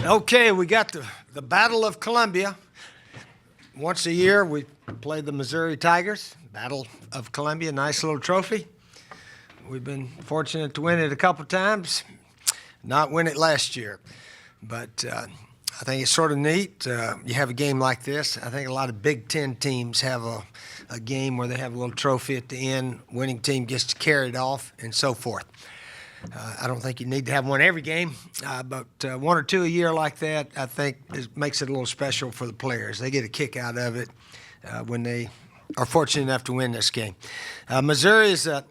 Okay, we got the Battle of Colombia. Once a year, we play the Missouri Tigers. Battle of Colombia, nice little trophy. We've been fortunate to win it a couple times, not win it last year. But I think it's sort of neat. You have a game like this. I think a lot of Big Ten teams have a game where they have a little trophy at the end. Winning team gets to carry it off and so forth. I don't think you need to have one every game, but one or two a year like that, I think makes it a little special for the players. They get a kick out of it when they are fortunate enough to win this game. Missouri is a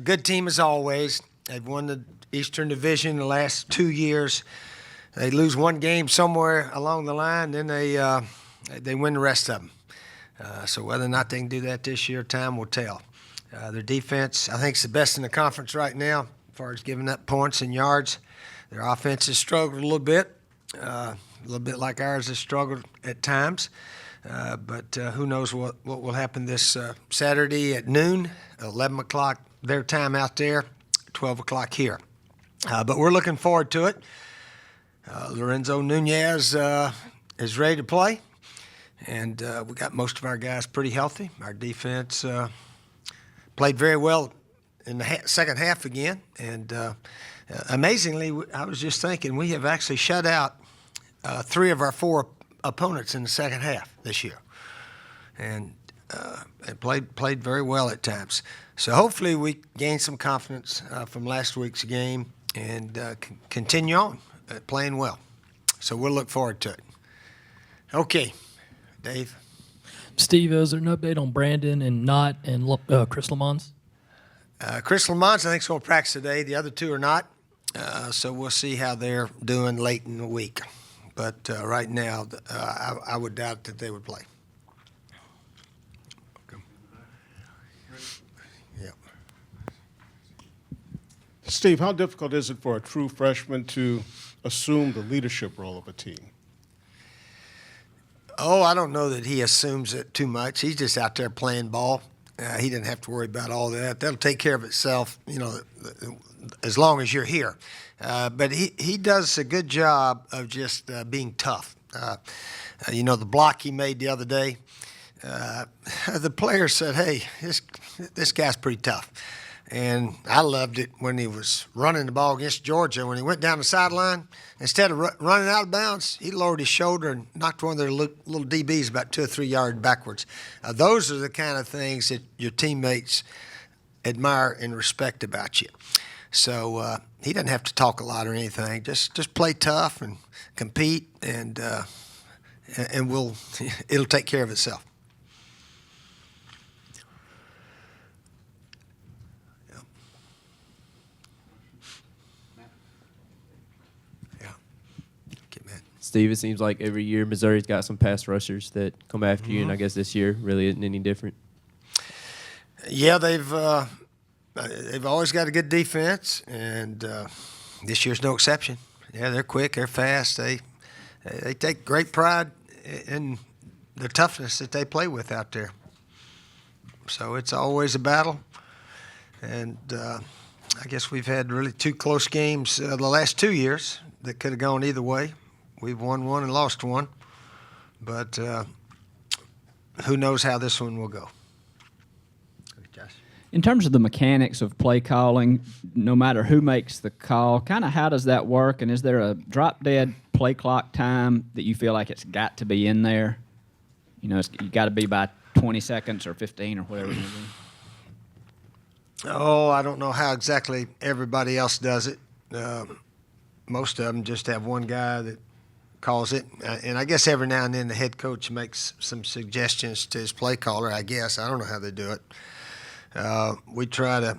good team as always. They've won the Eastern Division the last 2 years. They lose one game somewhere along the line, then they win the rest of them. So whether or not they can do that this year, time will tell. Their defense, I think, is the best in the conference right now as far as giving up points and yards. Their offense has struggled a little bit like ours has struggled at times. But who knows what will happen this Saturday at noon, 11 o'clock their time out there, 12 o'clock here. But we're looking forward to it. Lorenzo Nunez is ready to play, and we got most of our guys pretty healthy. Our defense played very well in the second half again, and amazingly, I was just thinking we have actually shut out 3 of our 4 opponents in the second half this year, and played very well at times. So hopefully we gain some confidence from last week's game and continue on playing well. So we'll look forward to it. Okay, Dave. Steve, is there an update on Brandon and Knott and Chris Lamons? Chris Lamons, I think, is going to practice today. The other 2 are not. So we'll see how they're doing late in the week. But right now, I would doubt that they would play. Okay. Yeah. Steve, how difficult is it for a true freshman to assume the leadership role of a team? Oh, I don't know that he assumes it too much. He's just out there playing ball. He doesn't have to worry about all that. That'll take care of itself, as long as you're here. But he does a good job of just being tough. The block he made the other day, the players said, hey, this guy's pretty tough. And I loved it when he was running the ball against Georgia. When he went down the sideline, instead of running out of bounds, he lowered his shoulder and knocked one of their little DBs about 2 or 3 yards backwards. Those are the kind of things that your teammates admire and respect about you. So he doesn't have to talk a lot or anything. Just play tough and compete, and it'll take care of itself. Steve, it seems like every year Missouri's got some pass rushers that come after you, and I guess this year really isn't any different. Yeah, they've always got a good defense, and this year's no exception. Yeah, they're quick, they're fast. They take great pride in the toughness that they play with out there. So it's always a battle, and I guess we've had really 2 close games the last 2 years that could have gone either way. We've won one and lost one, but who knows how this one will go. Josh? In terms of the mechanics of play calling, no matter who makes the call, kind of how does that work? And is there a drop-dead play clock time that you feel like it's got to be in there? You got to be by 20 seconds or 15 or whatever it may be. Oh, I don't know how exactly everybody else does it. Most of them just have one guy that calls it, and I guess every now and then the head coach makes some suggestions to his play caller. I guess I don't know how they do it. We try to.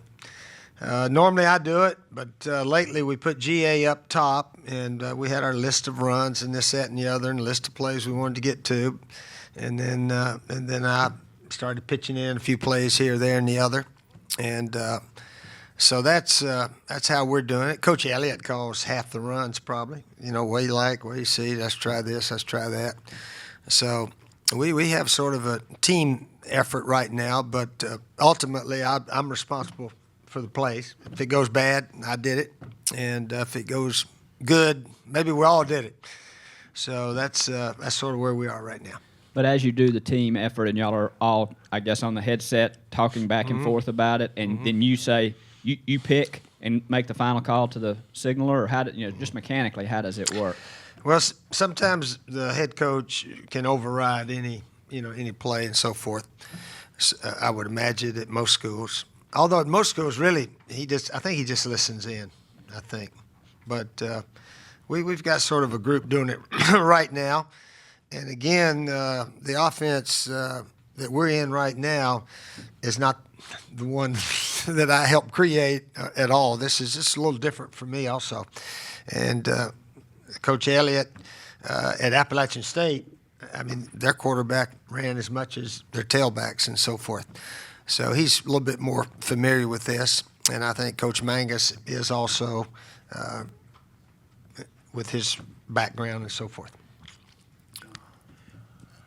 Normally I do it, but lately we put GA up top, and we had our list of runs and this, that, and the other, and a list of plays we wanted to get to, and then I started pitching in a few plays here, there, and the other, and. So that's how we're doing it. Coach Elliott calls half the runs probably. What you like, what you see, let's try this, let's try that. So we have sort of a team effort right now, but ultimately I'm responsible for the plays. If it goes bad, I did it. And if it goes good, maybe we all did it. So that's sort of where we are right now. But as you do the team effort and y'all are all, I guess, on the headset talking back and forth about it, and then you say you pick and make the final call to the signaler, or how just mechanically, how does it work? Well, sometimes the head coach can override any play and so forth. I would imagine at most schools. Although at most schools, really, I think he just listens in. I think, but we've got sort of a group doing it right now. And again, the offense that we're in right now is not the one that I helped create at all. This is just a little different for me also. And Coach Elliott at Appalachian State, I mean, their quarterback ran as much as their tailbacks and so forth. So he's a little bit more familiar with this. And I think Coach Mangus is also with his background and so forth.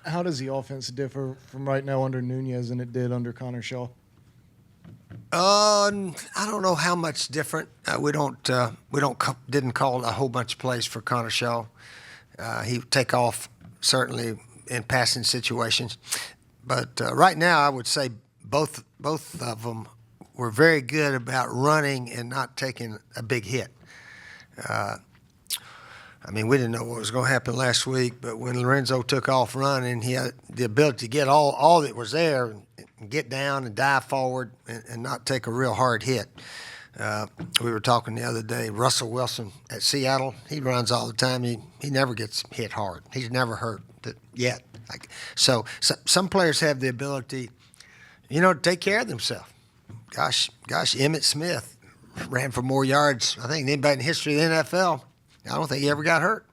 How does the offense differ from right now under Nunez than it did under Connor Shaw? I don't know how much different. We didn't call a whole bunch of plays for Connor Shaw. He would take off certainly in passing situations, but right now I would say both of them were very good about running and not taking a big hit. I mean, we didn't know what was going to happen last week, but when Lorenzo took off running, he had the ability to get all that was there and get down and dive forward and not take a real hard hit. We were talking the other day, Russell Wilson at Seattle, he runs all the time. He never gets hit hard. He's never hurt yet. So some players have the ability, to take care of themselves. Gosh, Emmitt Smith ran for more yards, I think, than anybody in the history of the NFL. I don't think he ever got hurt.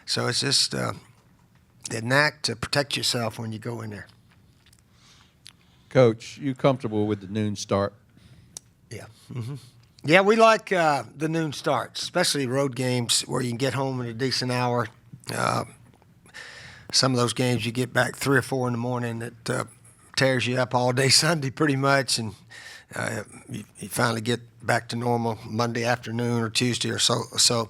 So it's just the knack to protect yourself when you go in there. Coach, you comfortable with the noon start? Yeah. Mm-hmm. Yeah, we like the noon starts, especially road games where you can get home in a decent hour. Some of those games you get back 3 or 4 in the morning that tears you up all day Sunday pretty much, and you finally get back to normal Monday afternoon or Tuesday or so.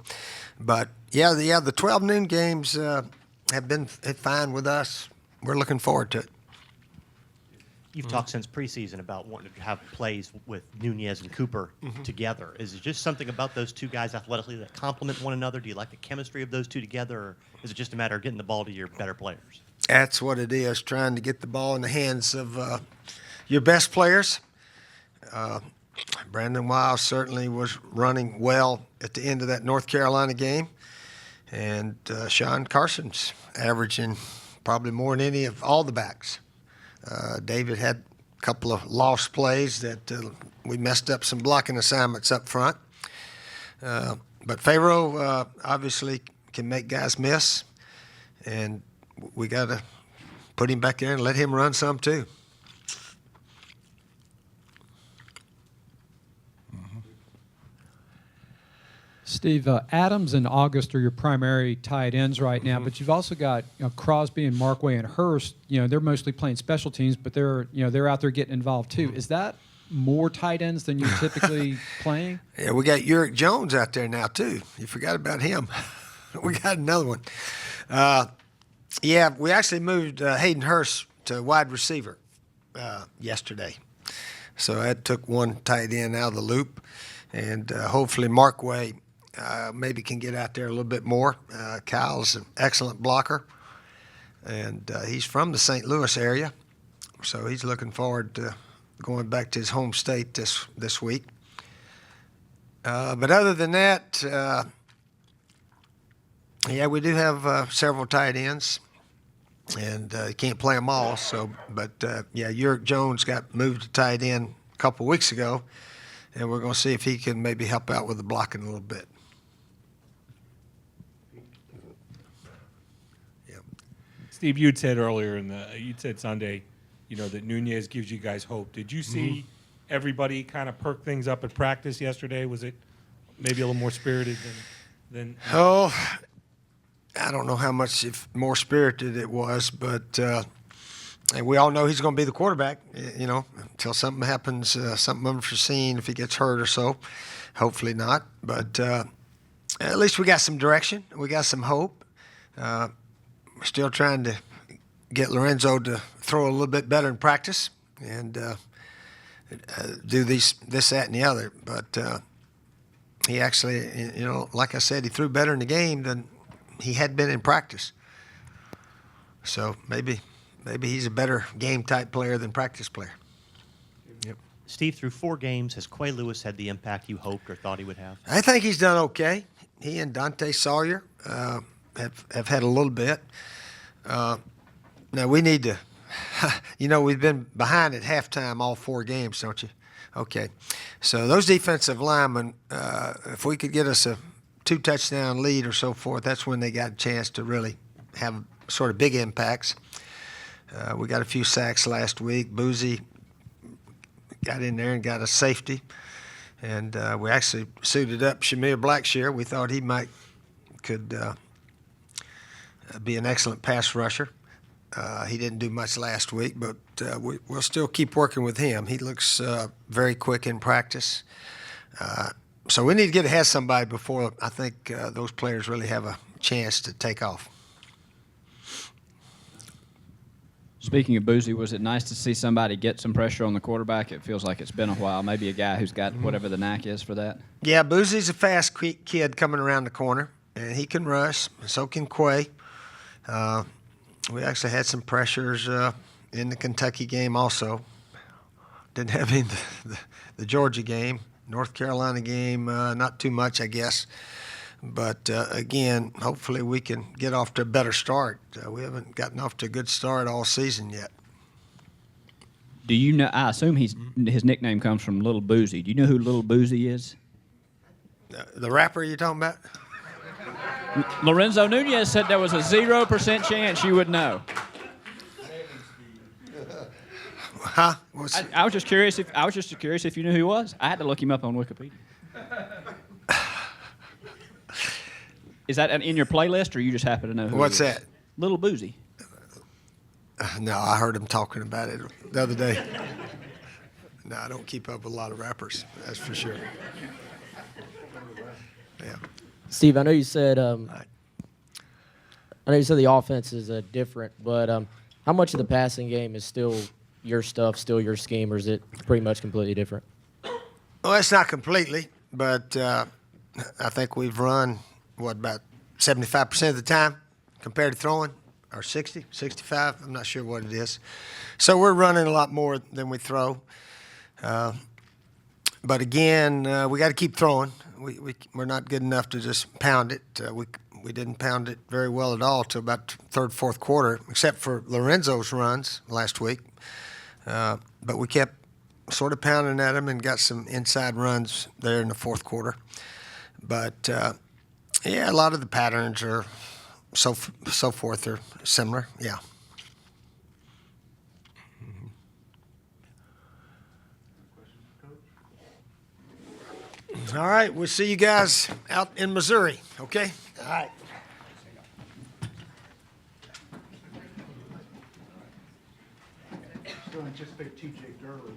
But the 12 noon games have been fine with us. We're looking forward to it. You've talked since preseason about wanting to have plays with Nunez and Cooper together. Is it just something about those two guys athletically that complement one another? Do you like the chemistry of those two together, or is it just a matter of getting the ball to your better players? That's what it is, trying to get the ball in the hands of your best players. Brandon Wiles certainly was running well at the end of that North Carolina game. And Sean Carson's averaging probably more than any of all the backs. David had a couple of lost plays that we messed up some blocking assignments up front. But Pharaoh obviously can make guys miss, and we got to put him back there and let him run some too. Steve, Adams and August are your primary tight ends right now, but you've also got Crosby and Markway and Hurst. They're mostly playing special teams, but they're out there getting involved too. Is that more tight ends than you're typically playing? Yeah, we got Uric Jones out there now too. You forgot about him. We got another one. We actually moved Hayden Hurst to wide receiver yesterday, so that took one tight end out of the loop, and hopefully Markway maybe can get out there a little bit more. Kyle's an excellent blocker, and he's from the St. Louis area, so he's looking forward to going back to his home state this week. But other than that, we do have several tight ends, and can't play them all. Uric Jones got moved to tight end a couple weeks ago, and we're going to see if he can maybe help out with the blocking a little bit. Steve, you'd said earlier you'd said Sunday, that Nunez gives you guys hope. Did you see everybody kind of perk things up at practice yesterday? Was it maybe a little more spirited than? Oh, I don't know how much more spirited it was, but and we all know he's going to be the quarterback, until something happens, something unforeseen, if he gets hurt or so. Hopefully not, but at least we got some direction. We got some hope. We're still trying to get Lorenzo to throw a little bit better in practice and do this, that, and the other. But he actually, like I said, he threw better in the game than he had been in practice. So maybe he's a better game type player than practice player. Yep. Steve, through 4 games, has Quay Lewis had the impact you hoped or thought he would have? I think he's done okay. He and Dante Sawyer have had a little bit. Now we need to, we've been behind at halftime all 4 games, don't you? Okay. So those defensive linemen, if we could get us a 2-touchdown lead or so forth, that's when they got a chance to really have sort of big impacts. We got a few sacks last week. Boozy got in there and got a safety. And we actually suited up Shamir Blackshear. We thought he could be an excellent pass rusher. He didn't do much last week, but we'll still keep working with him. He looks very quick in practice. So we need to get ahead of somebody before I think those players really have a chance to take off. Speaking of Boozy, was it nice to see somebody get some pressure on the quarterback? It feels like it's been a while. Maybe a guy who's got whatever the knack is for that. Yeah, Boozy's a fast kid coming around the corner, and he can rush. So can Quay. We actually had some pressures in the Kentucky game also. Didn't have him the Georgia game. North Carolina game, not too much, I guess. But, again, hopefully we can get off to a better start. We haven't gotten off to a good start all season yet. Do you know? I assume his nickname comes from Little Boozy. Do you know who Little Boozy is? The rapper you're talking about? Lorenzo Nunez said there was a 0% chance you would know. Huh? I was just curious if you knew who he was. I had to look him up on Wikipedia. Is that in your playlist, or you just happen to know who What's he is? that? Little Boozy. No, I heard him talking about it the other day. No, I don't keep up with a lot of rappers, that's for sure. Yeah. Steve, I know you said the offense is different, but how much of the passing game is still your stuff, still your scheme, or is it pretty much completely different? Well, it's not completely, but I think we've run, about 75% of the time compared to throwing, or 60, 65, I'm not sure what it is. So we're running a lot more than we throw. But again, we got to keep throwing. We're not good enough to just pound it. We didn't pound it very well at all till about third, fourth quarter, except for Lorenzo's runs last week. But we kept sort of pounding at them and got some inside runs there in the fourth quarter. But yeah, a lot of the patterns are so forth are similar. Yeah. All right, we'll see you guys out in Missouri, okay? All right. Still anticipate TJ Gurley